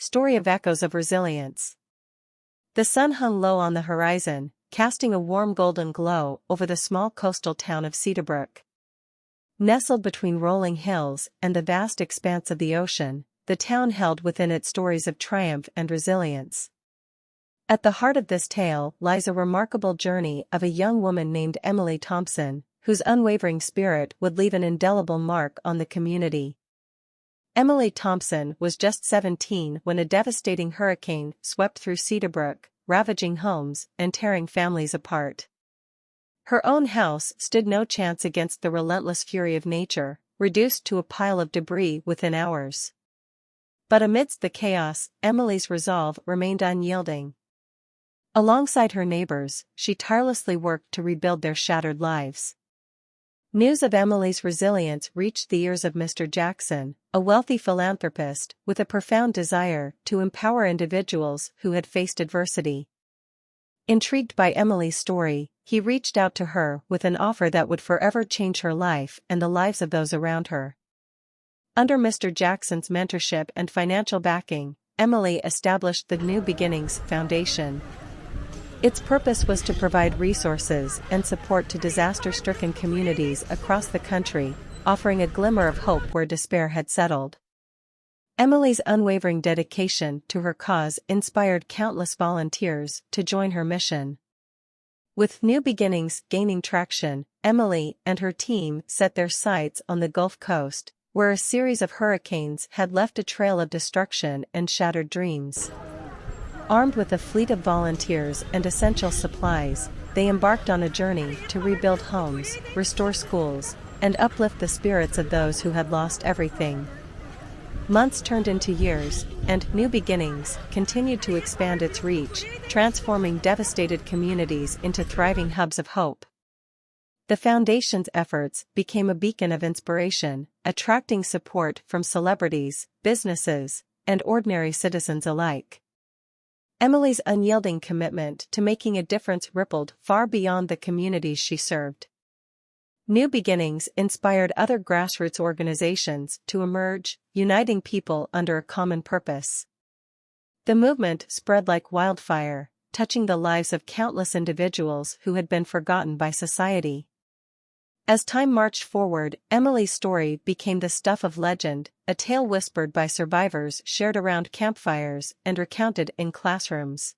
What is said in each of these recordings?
story of echoes of resilience. The sun hung low on the horizon, casting a warm golden glow over the small coastal town of Cedarbrook. Nestled between rolling hills and the vast expanse of the ocean, the town held within it stories of triumph and resilience. At the heart of this tale lies a remarkable journey of a young woman named Emily Thompson, whose unwavering spirit would leave an indelible mark on the community. Emily Thompson was just 17 when a devastating hurricane swept through Cedarbrook, ravaging homes and tearing families apart. Her own house stood no chance against the relentless fury of nature, reduced to a pile of debris within hours. But amidst the chaos, Emily's resolve remained unyielding. Alongside her neighbors, she tirelessly worked to rebuild their shattered lives. News of Emily's resilience reached the ears of Mr. Jackson, a wealthy philanthropist with a profound desire to empower individuals who had faced adversity. Intrigued by Emily's story, he reached out to her with an offer that would forever change her life and the lives of those around her. Under Mr. Jackson's mentorship and financial backing, Emily established the New Beginnings Foundation. Its purpose was to provide resources and support to disaster-stricken communities across the country, offering a glimmer of hope where despair had settled. Emily's unwavering dedication to her cause inspired countless volunteers to join her mission. With New Beginnings gaining traction, Emily and her team set their sights on the Gulf Coast, where a series of hurricanes had left a trail of destruction and shattered dreams. Armed with a fleet of volunteers and essential supplies, they embarked on a journey to rebuild homes, restore schools, and uplift the spirits of those who had lost everything. Months turned into years, and New Beginnings continued to expand its reach, transforming devastated communities into thriving hubs of hope. The Foundation's efforts became a beacon of inspiration, attracting support from celebrities, businesses, and ordinary citizens alike. Emily's unyielding commitment to making a difference rippled far beyond the communities she served. New Beginnings inspired other grassroots organizations to emerge, uniting people under a common purpose. The movement spread like wildfire, touching the lives of countless individuals who had been forgotten by society. As time marched forward, Emily's story became the stuff of legend, a tale whispered by survivors shared around campfires and recounted in classrooms.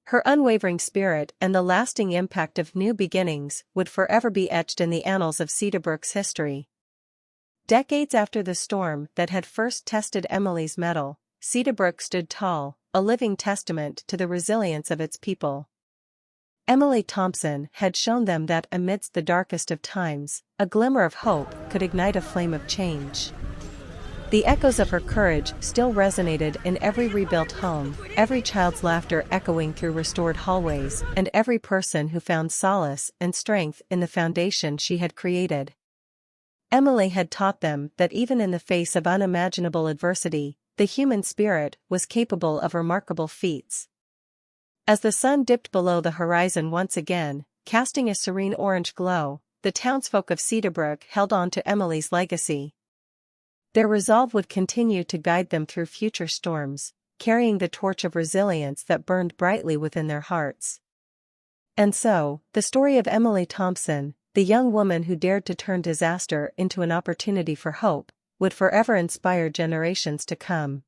Her unwavering spirit and the lasting impact of New Beginnings would forever be etched in the annals of Cedarbrook's history. Decades after the storm that had first tested Emily's mettle, Cedarbrook stood tall, a living testament to the resilience of its people. Emily Thompson had shown them that amidst the darkest of times, a glimmer of hope could ignite a flame of change. The echoes of her courage still resonated in every rebuilt home, every child's laughter echoing through restored hallways, and every person who found solace and strength in the foundation she had created. Emily had taught them that even in the face of unimaginable adversity, the human spirit was capable of remarkable feats. As the sun dipped below the horizon once again, casting a serene orange glow, the townsfolk of Cedarbrook held on to Emily's legacy. Their resolve would continue to guide them through future storms, carrying the torch of resilience that burned brightly within their hearts. And so, the story of Emily Thompson, the young woman who dared to turn disaster into an opportunity for hope, would forever inspire generations to come.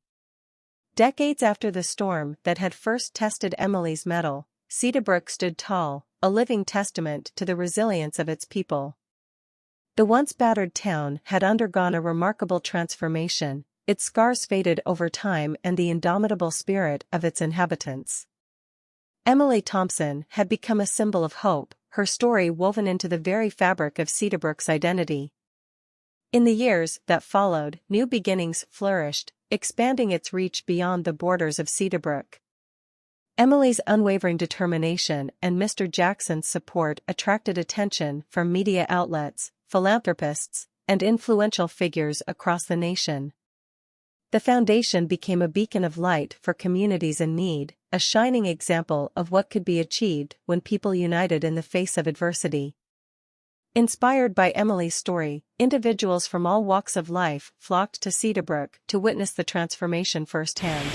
Decades after the storm that had first tested Emily's mettle, Cedarbrook stood tall, a living testament to the resilience of its people. The once battered town had undergone a remarkable transformation, its scars faded over time and the indomitable spirit of its inhabitants. Emily Thompson had become a symbol of hope, her story woven into the very fabric of Cedarbrook's identity. In the years that followed, New Beginnings flourished, expanding its reach beyond the borders of Cedarbrook. Emily's unwavering determination and Mr. Jackson's support attracted attention from media outlets, philanthropists, and influential figures across the nation. The foundation became a beacon of light for communities in need, a shining example of what could be achieved when people united in the face of adversity. Inspired by Emily's story, individuals from all walks of life flocked to Cedarbrook to witness the transformation firsthand.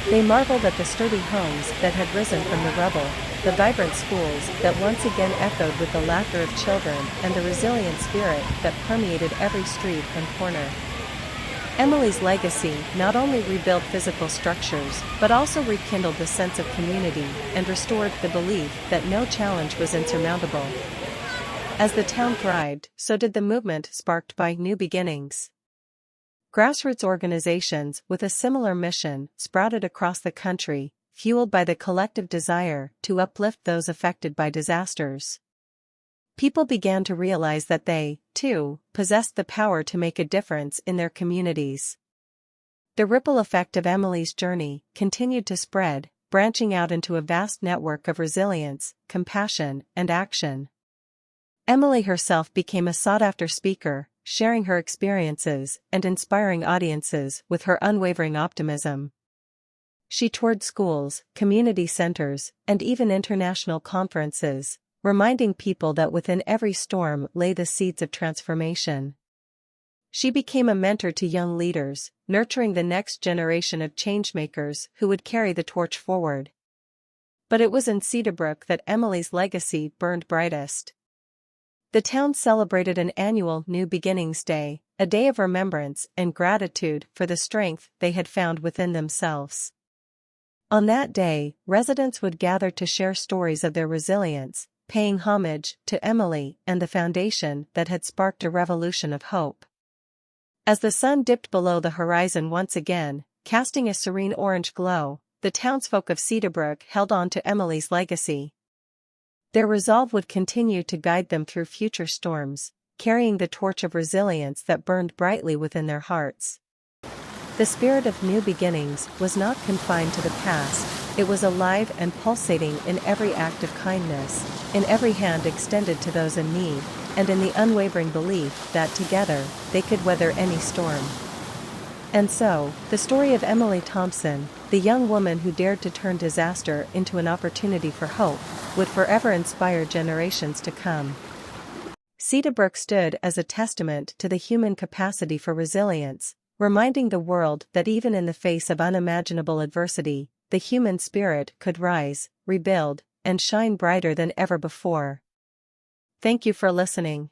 They marveled at the sturdy homes that had risen from the rubble, the vibrant schools that once again echoed with the laughter of children, and the resilient spirit that permeated every street and corner. Emily's legacy not only rebuilt physical structures but also rekindled the sense of community and restored the belief that no challenge was insurmountable. As the town thrived, so did the movement sparked by New Beginnings. Grassroots organizations with a similar mission sprouted across the country, fueled by the collective desire to uplift those affected by disasters. People began to realize that they, too, possessed the power to make a difference in their communities. The ripple effect of Emily's journey continued to spread, branching out into a vast network of resilience, compassion, and action. Emily herself became a sought-after speaker, sharing her experiences and inspiring audiences with her unwavering optimism. She toured schools, community centers, and even international conferences, reminding people that within every storm lay the seeds of transformation. She became a mentor to young leaders, nurturing the next generation of changemakers who would carry the torch forward. But it was in Cedarbrook that Emily's legacy burned brightest. The town celebrated an annual New Beginnings Day, a day of remembrance and gratitude for the strength they had found within themselves. On that day, residents would gather to share stories of their resilience, paying homage to Emily and the foundation that had sparked a revolution of hope. As the sun dipped below the horizon once again, casting a serene orange glow, the townsfolk of Cedarbrook held on to Emily's legacy. Their resolve would continue to guide them through future storms, carrying the torch of resilience that burned brightly within their hearts. The spirit of new beginnings was not confined to the past, it was alive and pulsating in every act of kindness, in every hand extended to those in need, and in the unwavering belief that together, they could weather any storm. And so, the story of Emily Thompson, the young woman who dared to turn disaster into an opportunity for hope, would forever inspire generations to come. Cedarbrook stood as a testament to the human capacity for resilience, reminding the world that even in the face of unimaginable adversity, the human spirit could rise, rebuild, and shine brighter than ever before. Thank you for listening.